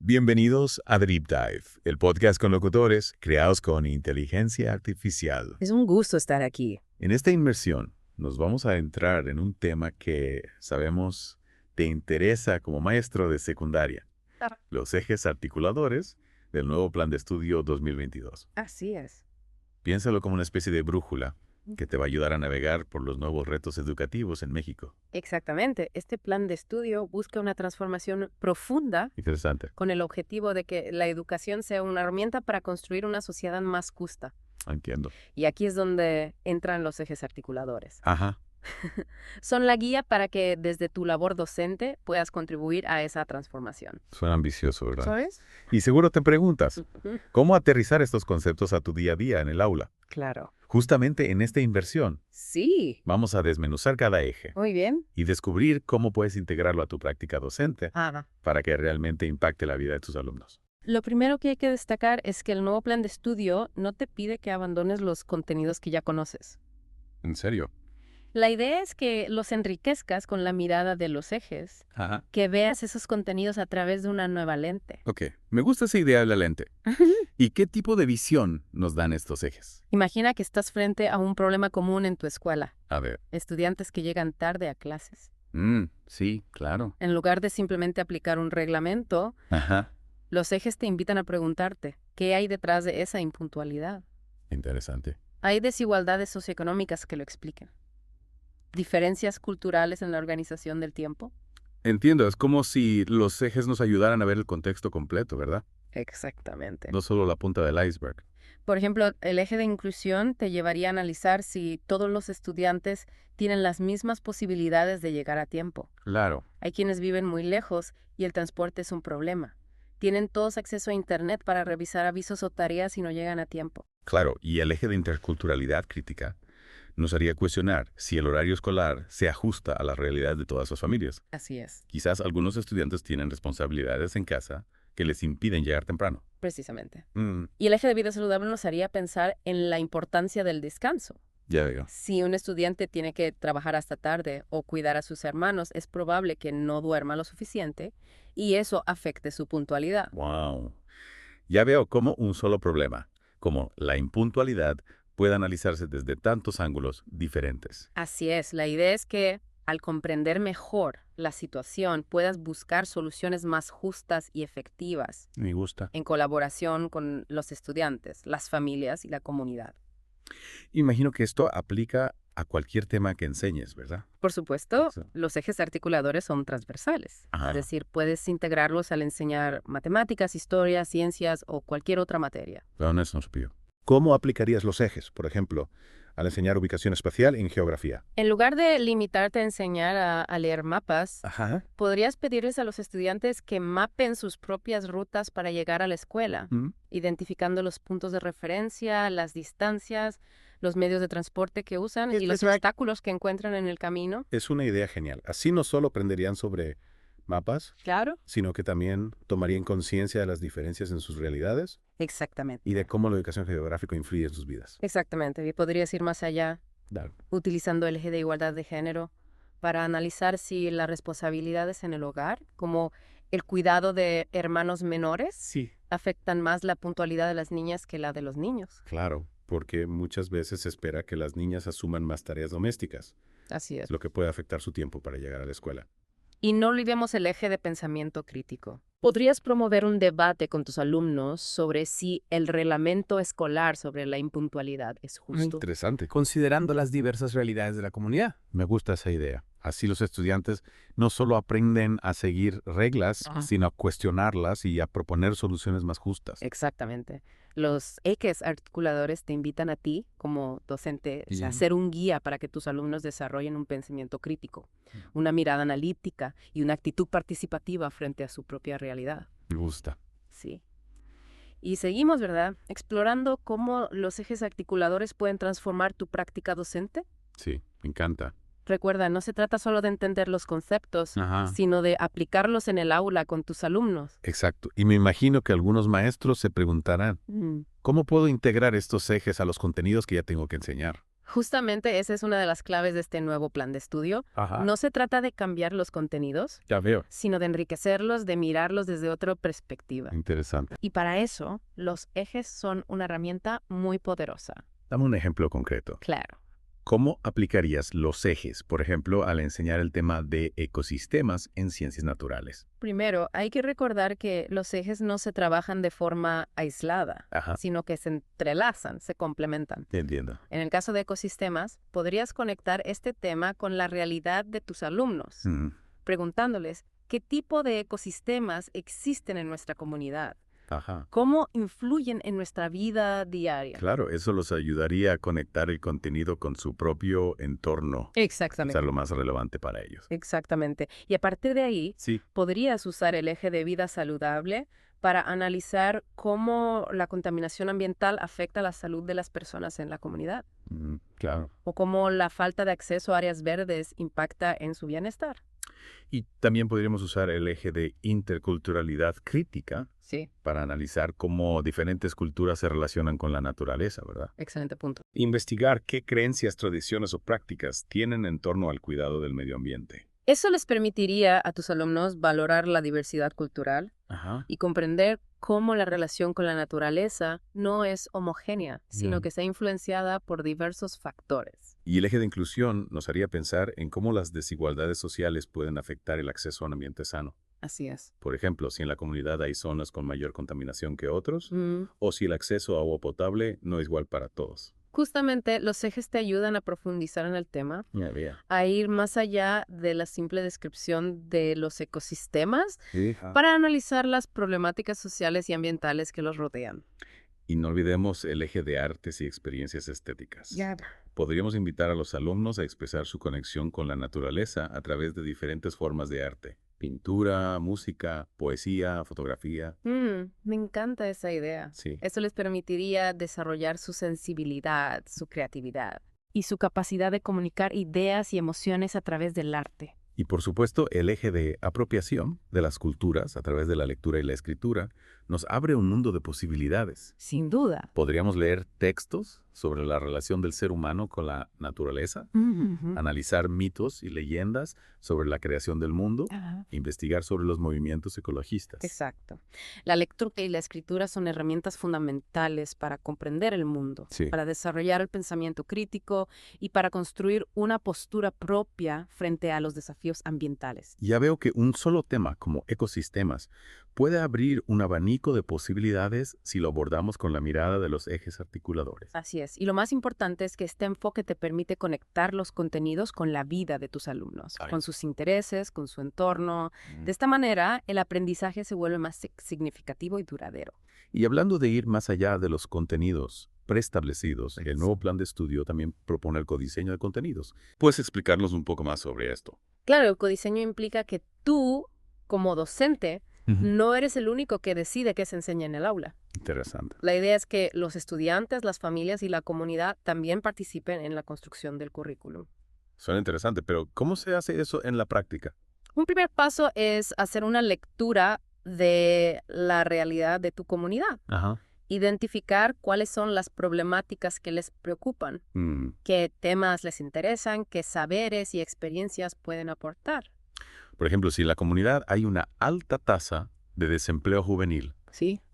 Bienvenidos a Deep Dive, el podcast con locutores creados con inteligencia artificial. Es un gusto estar aquí. En esta inmersión nos vamos a entrar en un tema que sabemos te interesa como maestro de secundaria, los ejes articuladores del nuevo Plan de Estudio 2022. Así es. Piénsalo como una especie de brújula que te va a ayudar a navegar por los nuevos retos educativos en México. Exactamente. Este plan de estudio busca una transformación profunda Interesante. con el objetivo de que la educación sea una herramienta para construir una sociedad más justa. Entiendo. Y aquí es donde entran los ejes articuladores. Ajá. Son la guía para que desde tu labor docente puedas contribuir a esa transformación. Suena ambicioso, ¿verdad? ¿Sabes? Y seguro te preguntas, ¿cómo aterrizar estos conceptos a tu día a día en el aula? Claro. Justamente en esta inversión Sí. vamos a desmenuzar cada eje Muy bien. y descubrir cómo puedes integrarlo a tu práctica docente para que realmente impacte la vida de tus alumnos. Lo primero que hay que destacar es que el nuevo plan de estudio no te pide que abandones los contenidos que ya conoces. ¿En serio? La idea es que los enriquezcas con la mirada de los ejes, Ajá. que veas esos contenidos a través de una nueva lente. Ok, me gusta esa idea de la lente. ¿Y qué tipo de visión nos dan estos ejes? Imagina que estás frente a un problema común en tu escuela. A ver. Estudiantes que llegan tarde a clases. Sí, claro. En lugar de simplemente aplicar un reglamento, Ajá. los ejes te invitan a preguntarte, ¿qué hay detrás de esa impuntualidad? Interesante. Hay desigualdades socioeconómicas que lo expliquen. Diferencias culturales en la organización del tiempo. Entiendo, es como si los ejes nos ayudaran a ver el contexto completo, ¿verdad? Exactamente. No solo la punta del iceberg. Por ejemplo, el eje de inclusión te llevaría a analizar si todos los estudiantes tienen las mismas posibilidades de llegar a tiempo. Claro. Hay quienes viven muy lejos y el transporte es un problema. Tienen todos acceso a Internet para revisar avisos o tareas y no llegan a tiempo. Claro, y el eje de interculturalidad crítica nos haría cuestionar si el horario escolar se ajusta a la realidad de todas las familias. Así es. Quizás algunos estudiantes tienen responsabilidades en casa que les impiden llegar temprano. Precisamente. Y el eje de vida saludable nos haría pensar en la importancia del descanso. Ya veo. Si un estudiante tiene que trabajar hasta tarde o cuidar a sus hermanos, es probable que no duerma lo suficiente y eso afecte su puntualidad. Wow. Ya veo cómo un solo problema, como la impuntualidad, puede analizarse desde tantos ángulos diferentes. Así es, la idea es que al comprender mejor la situación puedas buscar soluciones más justas y efectivas Me gusta. en colaboración con los estudiantes, las familias y la comunidad. Imagino que esto aplica a cualquier tema que enseñes, ¿verdad? Por supuesto, Sí. los ejes articuladores son transversales. Ajá. Es decir, puedes integrarlos al enseñar matemáticas, historia, ciencias o cualquier otra materia. Pero no es supió. ¿Cómo aplicarías los ejes, por ejemplo, al enseñar ubicación espacial en geografía? En lugar de limitarte a enseñar a leer mapas, Ajá. podrías pedirles a los estudiantes que mapen sus propias rutas para llegar a la escuela, identificando los puntos de referencia, las distancias, los medios de transporte que usan y los obstáculos que encuentran en el camino. Es una idea genial. Así no solo aprenderían sobre mapas, Claro. sino que también tomarían conciencia de las diferencias en sus realidades Exactamente. y de cómo la educación geográfica influye en sus vidas. Exactamente. Y podrías ir más allá, Claro. utilizando el eje de igualdad de género para analizar si las responsabilidades en el hogar, como el cuidado de hermanos menores, Sí. afectan más la puntualidad de las niñas que la de los niños. Claro, porque muchas veces se espera que las niñas asuman más tareas domésticas, Así es. lo que puede afectar su tiempo para llegar a la escuela. Y no olvidemos el eje de pensamiento crítico. Podrías promover un debate con tus alumnos sobre si el reglamento escolar sobre la impuntualidad es justo. Interesante. Considerando las diversas realidades de la comunidad. Me gusta esa idea. Así los estudiantes no solo aprenden a seguir reglas, sino a cuestionarlas y a proponer soluciones más justas. Exactamente. Los ejes articuladores te invitan a ti, como docente, a ser un guía para que tus alumnos desarrollen un pensamiento crítico, una mirada analítica y una actitud participativa frente a su propia realidad. Me gusta. Sí. Y seguimos, ¿verdad? Explorando cómo los ejes articuladores pueden transformar tu práctica docente. Sí, me encanta. Recuerda, no se trata solo de entender los conceptos, Ajá. sino de aplicarlos en el aula con tus alumnos. Exacto. Y me imagino que algunos maestros se preguntarán, ¿cómo puedo integrar estos ejes a los contenidos que ya tengo que enseñar? Justamente esa es una de las claves de este nuevo plan de estudio. No se trata de cambiar los contenidos, Ya veo. sino de enriquecerlos, de mirarlos desde otra perspectiva. Interesante. Y para eso, los ejes son una herramienta muy poderosa. Dame un ejemplo concreto. Claro. ¿Cómo aplicarías los ejes, por ejemplo, al enseñar el tema de ecosistemas en ciencias naturales? Primero, hay que recordar que los ejes no se trabajan de forma aislada, sino que se entrelazan, se complementan. Entiendo. En el caso de ecosistemas, podrías conectar este tema con la realidad de tus alumnos, preguntándoles qué tipo de ecosistemas existen en nuestra comunidad. ¿Cómo influyen en nuestra vida diaria? Claro, eso los ayudaría a conectar el contenido con su propio entorno. Exactamente. O sea, lo más relevante para ellos. Exactamente. Y a partir de ahí, podrías usar el eje de vida saludable para analizar cómo la contaminación ambiental afecta la salud de las personas en la comunidad. Claro. O cómo la falta de acceso a áreas verdes impacta en su bienestar. Y también podríamos usar el eje de interculturalidad crítica para analizar cómo diferentes culturas se relacionan con la naturaleza, ¿verdad? Excelente punto. Investigar qué creencias, tradiciones o prácticas tienen en torno al cuidado del medio ambiente. Eso les permitiría a tus alumnos valorar la diversidad cultural y comprender cómo la relación con la naturaleza no es homogénea, sino que está influenciada por diversos factores. Y el eje de inclusión nos haría pensar en cómo las desigualdades sociales pueden afectar el acceso a un ambiente sano. Así es. Por ejemplo, si en la comunidad hay zonas con mayor contaminación que otros, o si el acceso a agua potable no es igual para todos. Justamente los ejes te ayudan a profundizar en el tema, a ir más allá de la simple descripción de los ecosistemas para analizar las problemáticas sociales y ambientales que los rodean. Y no olvidemos el eje de artes y experiencias estéticas. Podríamos invitar a los alumnos a expresar su conexión con la naturaleza a través de diferentes formas de arte. Pintura, música, poesía, fotografía. Me encanta esa idea. Eso les permitiría desarrollar su sensibilidad, su creatividad y su capacidad de comunicar ideas y emociones a través del arte. Y por supuesto, el eje de apropiación de las culturas a través de la lectura y la escritura nos abre un mundo de posibilidades. Sin duda. Podríamos leer textos sobre la relación del ser humano con la naturaleza, analizar mitos y leyendas sobre la creación del mundo, investigar sobre los movimientos ecologistas. Exacto. La lectura y la escritura son herramientas fundamentales para comprender el mundo, para desarrollar el pensamiento crítico y para construir una postura propia frente a los desafíos ambientales. Ya veo que un solo tema como ecosistemas puede abrir un abanico de posibilidades si lo abordamos con la mirada de los ejes articuladores. Así es. Y lo más importante es que este enfoque te permite conectar los contenidos con la vida de tus alumnos, con sus intereses, con su entorno. De esta manera, el aprendizaje se vuelve más significativo y duradero. Y hablando de ir más allá de los contenidos preestablecidos, el nuevo plan de estudio también propone el codiseño de contenidos. ¿Puedes explicarnos un poco más sobre esto? Claro, el codiseño implica que tú, como docente, no eres el único que decide qué se enseña en el aula. Interesante. La idea es que los estudiantes, las familias y la comunidad también participen en la construcción del currículum. Suena interesante, pero ¿cómo se hace eso en la práctica? Un primer paso es hacer una lectura de la realidad de tu comunidad. Identificar cuáles son las problemáticas que les preocupan, qué temas les interesan, qué saberes y experiencias pueden aportar. Por ejemplo, si en la comunidad hay una alta tasa de desempleo juvenil,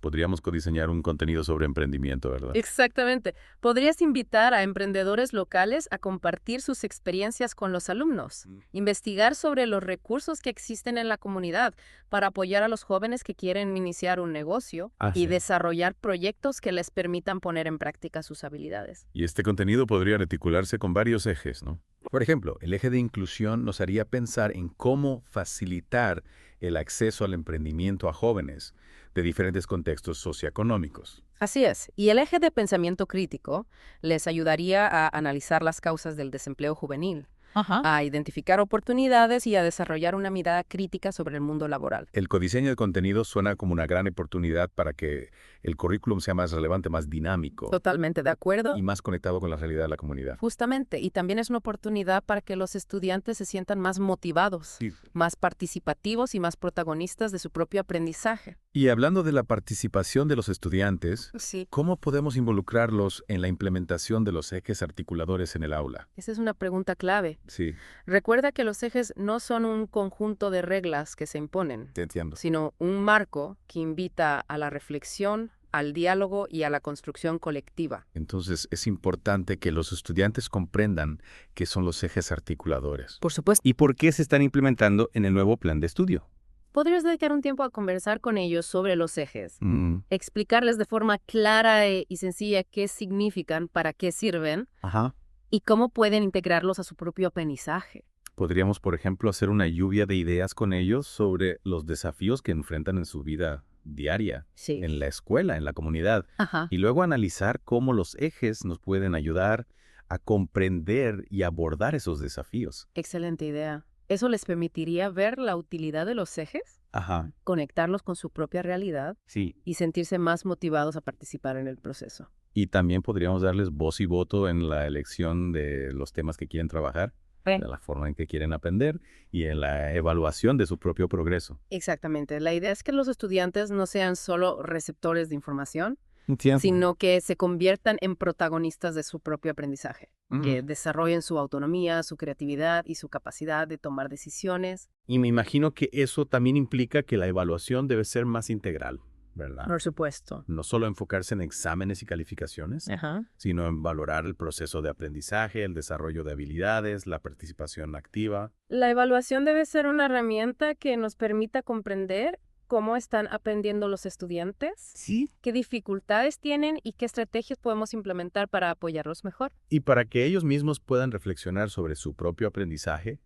podríamos codiseñar un contenido sobre emprendimiento, ¿verdad? Exactamente. Podrías invitar a emprendedores locales a compartir sus experiencias con los alumnos, investigar sobre los recursos que existen en la comunidad para apoyar a los jóvenes que quieren iniciar un negocio y desarrollar proyectos que les permitan poner en práctica sus habilidades. Y este contenido podría articularse con varios ejes, ¿no? Por ejemplo, el eje de inclusión nos haría pensar en cómo facilitar el acceso al emprendimiento a jóvenes de diferentes contextos socioeconómicos. Así es. Y el eje de pensamiento crítico les ayudaría a analizar las causas del desempleo juvenil, a identificar oportunidades y a desarrollar una mirada crítica sobre el mundo laboral. El codiseño de contenidos suena como una gran oportunidad para que el currículum sea más relevante, más dinámico. Totalmente de acuerdo. Y más conectado con la realidad de la comunidad. Justamente. Y también es una oportunidad para que los estudiantes se sientan más motivados, más participativos y más protagonistas de su propio aprendizaje. Y hablando de la participación de los estudiantes, Sí. ¿cómo podemos involucrarlos en la implementación de los ejes articuladores en el aula? Esa es una pregunta clave. Sí, Recuerda que los ejes no son un conjunto de reglas que se imponen, te entiendo. sino un marco que invita a la reflexión, al diálogo y a la construcción colectiva. Entonces, es importante que los estudiantes comprendan qué son los ejes articuladores. Por supuesto. ¿Y por qué se están implementando en el nuevo plan de estudio? Podrías dedicar un tiempo a conversar con ellos sobre los ejes, Mm, explicarles de forma clara y sencilla qué significan, para qué sirven Ajá. y cómo pueden integrarlos a su propio aprendizaje. Podríamos, por ejemplo, hacer una lluvia de ideas con ellos sobre los desafíos que enfrentan en su vida diaria, Sí. en la escuela, en la comunidad, Ajá. y luego analizar cómo los ejes nos pueden ayudar a comprender y abordar esos desafíos. Excelente idea. Eso les permitiría ver la utilidad de los ejes, Ajá. conectarlos con su propia realidad Sí. y sentirse más motivados a participar en el proceso. Y también podríamos darles voz y voto en la elección de los temas que quieren trabajar, de la forma en que quieren aprender y en la evaluación de su propio progreso. Exactamente. La idea es que los estudiantes no sean solo receptores de información, Entiendo. sino que se conviertan en protagonistas de su propio aprendizaje, que desarrollen su autonomía, su creatividad y su capacidad de tomar decisiones. Y me imagino que eso también implica que la evaluación debe ser más integral, ¿verdad? Por supuesto. No solo enfocarse en exámenes y calificaciones, Ajá. sino en valorar el proceso de aprendizaje, el desarrollo de habilidades, la participación activa. La evaluación debe ser una herramienta que nos permita comprender cómo están aprendiendo los estudiantes, Sí. qué dificultades tienen y qué estrategias podemos implementar para apoyarlos mejor. Y para que ellos mismos puedan reflexionar sobre su propio aprendizaje,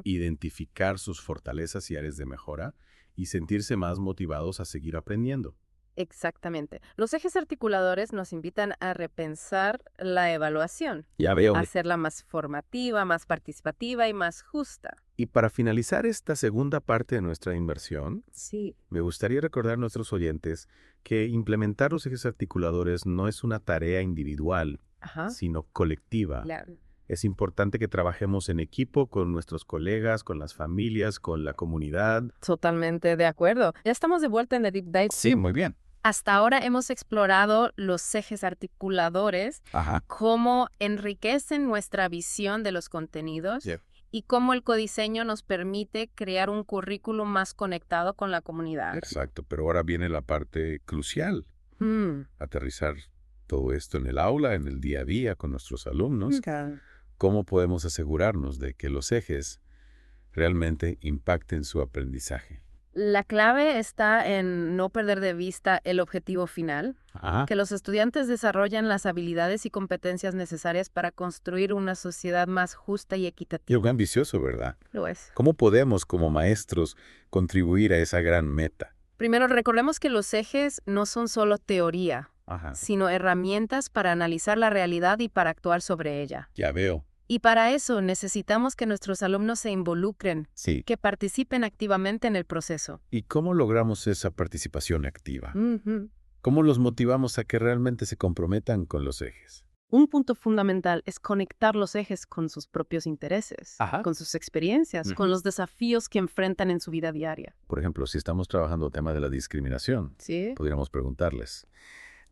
identificar sus fortalezas y áreas de mejora y sentirse más motivados a seguir aprendiendo. Exactamente. Los ejes articuladores nos invitan a repensar la evaluación, Ya veo. a hacerla más formativa, más participativa y más justa. Y para finalizar esta segunda parte de nuestra inversión, Sí. me gustaría recordar a nuestros oyentes que implementar los ejes articuladores no es una tarea individual, Ajá. sino colectiva. Claro. Es importante que trabajemos en equipo con nuestros colegas, con las familias, con la comunidad. Totalmente de acuerdo. Ya estamos de vuelta en el Deep Dive. Sí, muy bien. Hasta ahora hemos explorado los ejes articuladores, Ajá. cómo enriquecen nuestra visión de los contenidos Sí. y cómo el codiseño nos permite crear un currículum más conectado con la comunidad. Exacto, pero ahora viene la parte crucial, Mm. aterrizar todo esto en el aula, en el día a día con nuestros alumnos. Claro. ¿Cómo podemos asegurarnos de que los ejes realmente impacten su aprendizaje? La clave está en no perder de vista el objetivo final, Ajá. que los estudiantes desarrollen las habilidades y competencias necesarias para construir una sociedad más justa y Y equitativa. algo ambicioso, ¿verdad? Lo es. ¿Cómo podemos, como maestros, contribuir a esa gran meta? Primero, recordemos que los ejes no son solo teoría, Ajá. sino herramientas para analizar la realidad y para actuar sobre ella. Ya veo. Y para eso necesitamos que nuestros alumnos se involucren, Sí. que participen activamente en el proceso. ¿Y cómo logramos esa participación activa? Ujú. ¿Cómo los motivamos a que realmente se comprometan con los ejes? Un punto fundamental es conectar los ejes con sus propios intereses, Ajá. con sus experiencias, con Ujú. los desafíos que enfrentan en su vida diaria. Por ejemplo, si estamos trabajando el tema de la discriminación, ¿Sí? podríamos preguntarles,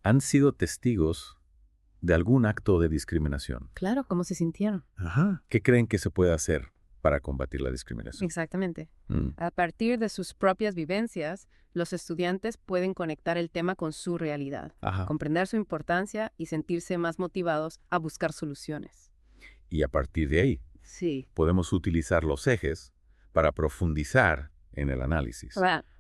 ¿han sido testigos de algún acto de discriminación? Claro, ¿cómo se sintieron? Ajá. ¿Qué creen que se puede hacer para combatir la discriminación? Exactamente. Mm, A partir de sus propias vivencias, los estudiantes pueden conectar el tema con su realidad, Ajá. comprender su importancia y sentirse más motivados a buscar soluciones. Y a partir de ahí, Sí. podemos utilizar los ejes para profundizar en el análisis.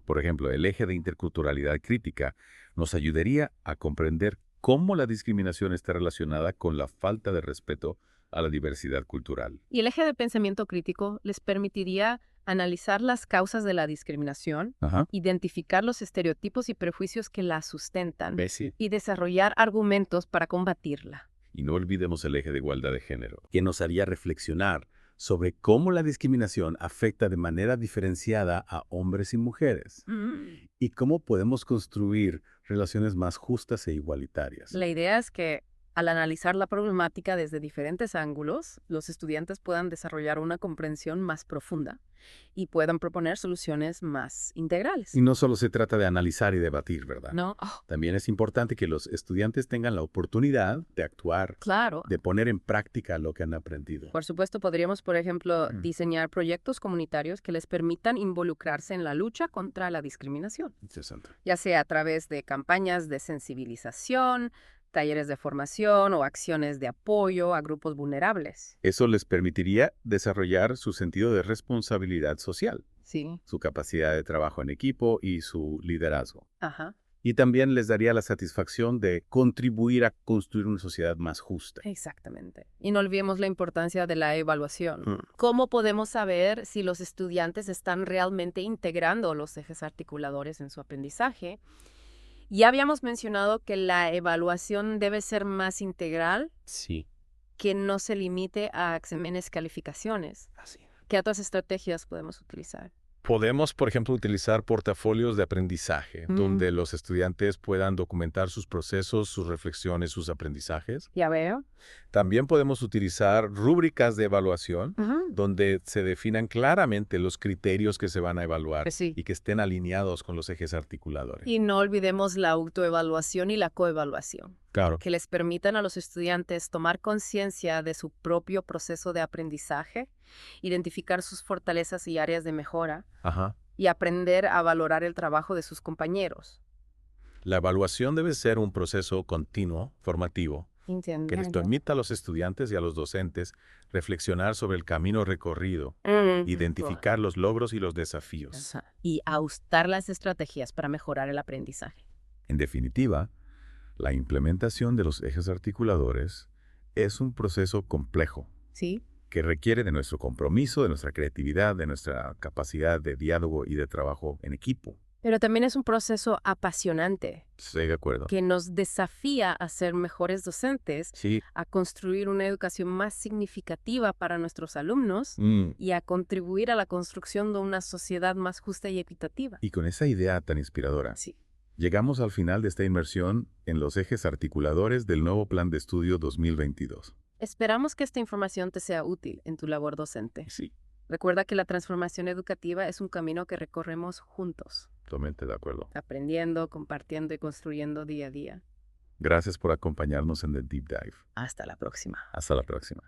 Por ejemplo, el eje de interculturalidad crítica nos ayudaría a comprender cómo la discriminación está relacionada con la falta de respeto a la diversidad cultural. Y el eje de pensamiento crítico les permitiría analizar las causas de la discriminación, Ajá. identificar los estereotipos y prejuicios que la sustentan Bessie. y desarrollar argumentos para combatirla. Y no olvidemos el eje de igualdad de género, que nos haría reflexionar sobre cómo la discriminación afecta de manera diferenciada a hombres y mujeres y cómo podemos construir relaciones más justas e igualitarias. La idea es que al analizar la problemática desde diferentes ángulos, los estudiantes puedan desarrollar una comprensión más profunda y puedan proponer soluciones más integrales. Y no solo se trata de analizar y debatir, ¿verdad? No. También es importante que los estudiantes tengan la oportunidad de actuar, Claro. de poner en práctica lo que han aprendido. Por supuesto, podríamos, por ejemplo, diseñar proyectos comunitarios que les permitan involucrarse en la lucha contra la discriminación. Interesante. Ya sea a través de campañas de sensibilización, talleres de formación o acciones de apoyo a grupos vulnerables. Eso les permitiría desarrollar su sentido de responsabilidad social, Sí. su capacidad de trabajo en equipo y su liderazgo. Ajá. Y también les daría la satisfacción de contribuir a construir una sociedad más justa. Exactamente. Y no olvidemos la importancia de la evaluación. ¿Cómo podemos saber si los estudiantes están realmente integrando los ejes articuladores en su aprendizaje? Ya habíamos mencionado que la evaluación debe ser más integral, Sí, que no se limite a exámenes calificaciones. así. ¿Qué otras estrategias podemos utilizar? Podemos, por ejemplo, utilizar portafolios de aprendizaje, donde los estudiantes puedan documentar sus procesos, sus reflexiones, sus aprendizajes. Ya veo. También podemos utilizar rúbricas de evaluación, donde se definan claramente los criterios que se van a evaluar Sí. y que estén alineados con los ejes articuladores. Y no olvidemos la autoevaluación y la coevaluación, Claro. que les permitan a los estudiantes tomar conciencia de su propio proceso de aprendizaje, identificar sus fortalezas y áreas de mejora, Ajá. y aprender a valorar el trabajo de sus compañeros. La evaluación debe ser un proceso continuo, formativo, Entiendo. que les permita a los estudiantes y a los docentes reflexionar sobre el camino recorrido, identificar los logros y los desafíos. Y ajustar las estrategias para mejorar el aprendizaje. En definitiva, la implementación de los ejes articuladores es un proceso complejo ¿Sí? que requiere de nuestro compromiso, de nuestra creatividad, de nuestra capacidad de diálogo y de trabajo en equipo. Pero también es un proceso apasionante Estoy de acuerdo. que nos desafía a ser mejores docentes, Sí. a construir una educación más significativa para nuestros alumnos y a contribuir a la construcción de una sociedad más justa y equitativa. Y con esa idea tan inspiradora, Sí. llegamos al final de esta inmersión en los ejes articuladores del nuevo Plan de Estudio 2022. Esperamos que esta información te sea útil en tu labor docente. Sí, Recuerda que la transformación educativa es un camino que recorremos juntos, totalmente de acuerdo. aprendiendo, compartiendo y construyendo día a día. Gracias por acompañarnos en The Deep Dive. Hasta la próxima. Hasta la próxima.